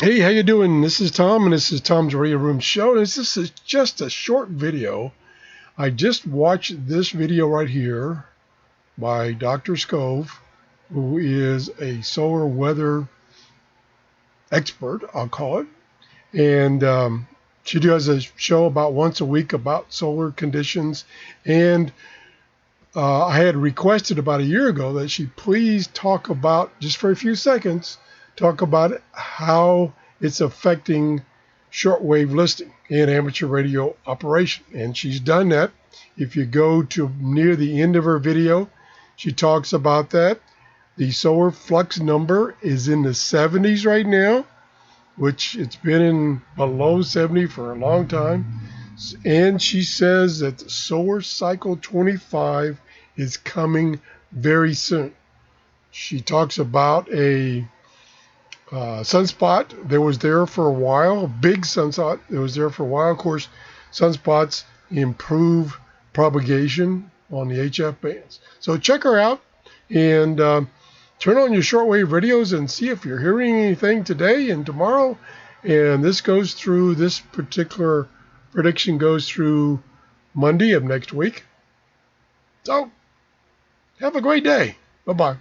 Hey, how you doing? This is Tom, and this is Tom's Radio Room Show. This is just a short video. I just watched this video right here by Dr. Scove, who is a solar weather expert, I'll call it. And she does a show about once a week about solar conditions. And I had requested about a year ago that she please talk about, just for a few seconds, talk about how it's affecting shortwave listening in amateur radio operation. And she's done that. If you go to near the end of her video, she talks about that. The solar flux number is in the 70s right now, which it's been in below 70 for a long time. And she says that the solar cycle 25 is coming very soon. She talks about a sunspot that was there for a while, a big sunspot that was there for a while. Of course, sunspots improve propagation on the HF bands. So check her out and turn on your shortwave radios and see if you're hearing anything today and tomorrow. And this particular prediction goes through Monday of next week. So have a great day. Bye-bye.